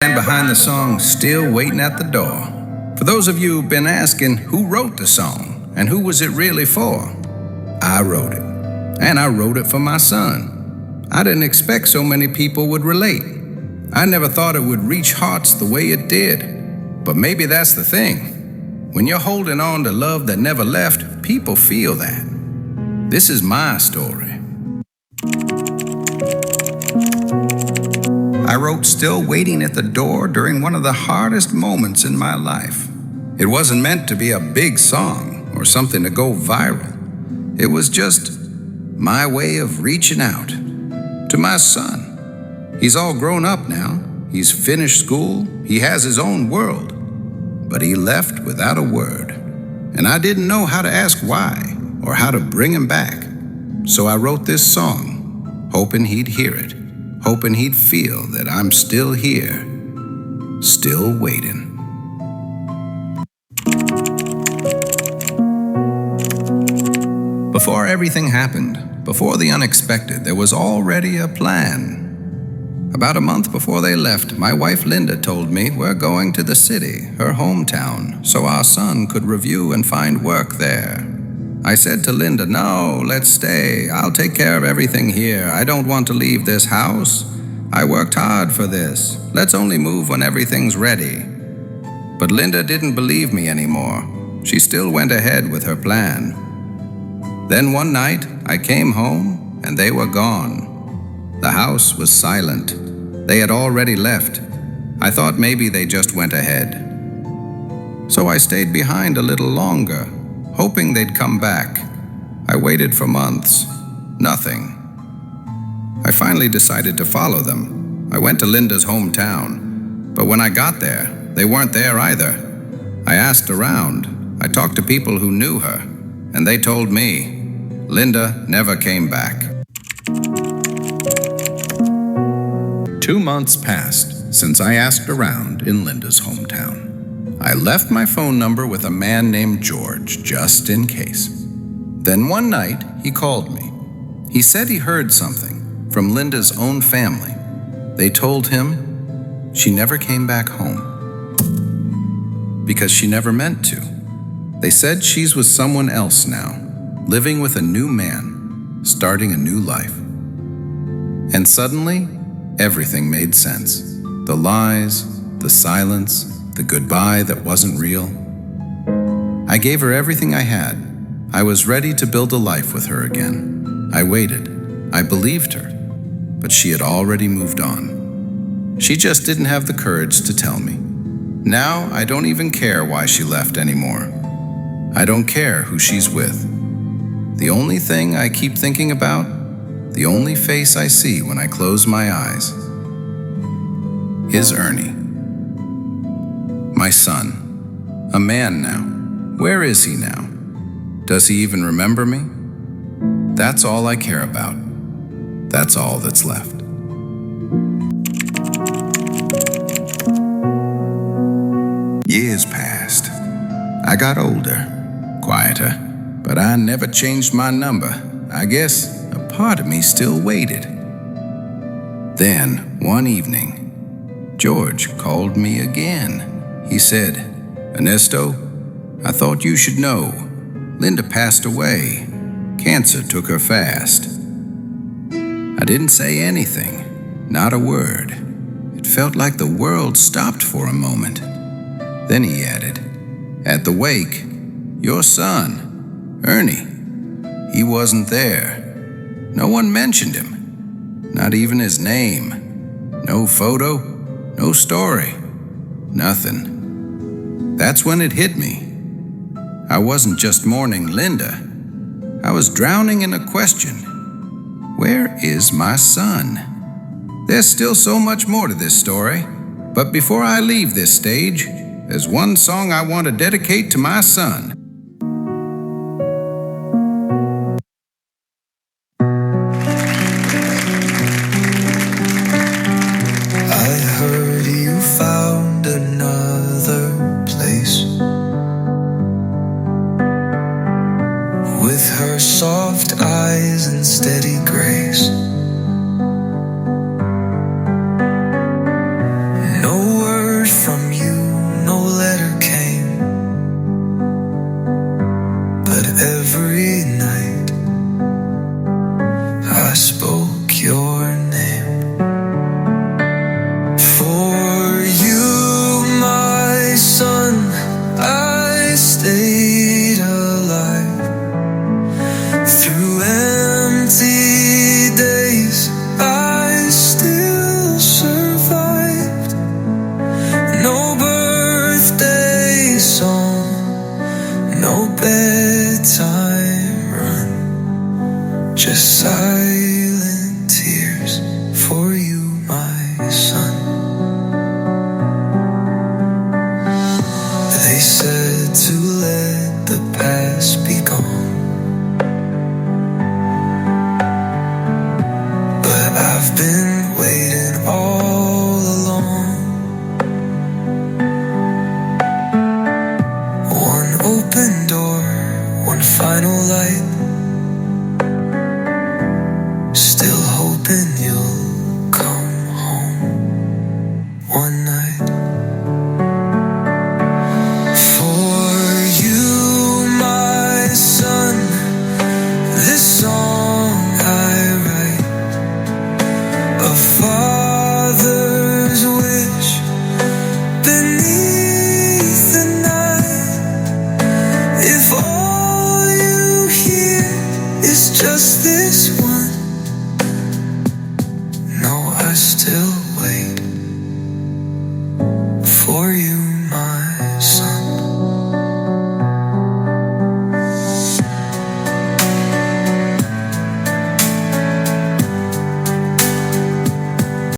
And behind the song, Still Waiting at the Door. For those of you who've been asking who wrote the song and who was it really for, I wrote it. And I wrote it for my son. I didn't expect so many people would relate. I never thought it would reach hearts the way it did. But maybe that's the thing. When you're holding on to love that never left, people feel that. This is my story. I wrote Still Waiting at the Door during one of the hardest moments in my life. It wasn't meant to be a big song or something to go viral. It was just my way of reaching out to my son. He's all grown up now. He's finished school. He has his own world. But he left without a word. And I didn't know how to ask why or how to bring him back. So I wrote this song, hoping he'd hear it. Hoping he'd feel that I'm still here, still waiting. Before everything happened, before the unexpected, there was already a plan. About a month before they left, my wife Linda told me we're going to the city, her hometown, so our son could review and find work there. I said to Linda, no, let's stay. I'll take care of everything here. I don't want to leave this house. I worked hard for this. Let's only move when everything's ready. But Linda didn't believe me anymore. She still went ahead with her plan. Then one night, I came home and they were gone. The house was silent. They had already left. I thought maybe they just went ahead. So I stayed behind a little longer, hoping they'd come back. I waited for months. Nothing. I finally decided to follow them. I went to Linda's hometown. But when I got there, they weren't there either. I asked around. I talked to people who knew her. And they told me, Linda never came back. 2 months passed since I asked around in Linda's hometown. I left my phone number with a man named George, just in case. Then one night, he called me. He said he heard something from Linda's own family. They told him she never came back home because she never meant to. They said she's with someone else now, living with a new man, starting a new life. And suddenly, everything made sense. The lies, the silence, the goodbye that wasn't real. I gave her everything I had. I was ready to build a life with her again. I waited. I believed her. But she had already moved on. She just didn't have the courage to tell me. Now I don't even care why she left anymore. I don't care who she's with. The only thing I keep thinking about, the only face I see when I close my eyes, is Ernie. My son, a man now. Where is he now? Does he even remember me? That's all I care about. That's all that's left. Years passed. I got older, quieter, but I never changed my number. I guess a part of me still waited. Then, one evening, George called me again. He said, Ernesto, I thought you should know. Linda passed away. Cancer took her fast. I didn't say anything, not a word. It felt like the world stopped for a moment. Then he added, at the wake, your son, Ernie, he wasn't there. No one mentioned him, not even his name. No photo, no story, nothing. That's when it hit me. I wasn't just mourning Linda. I was drowning in a question. Where is my son? There's still so much more to this story. But before I leave this stage, there's one song I want to dedicate to my son. I heard you found another place with her soft eyes and steady grace. No said to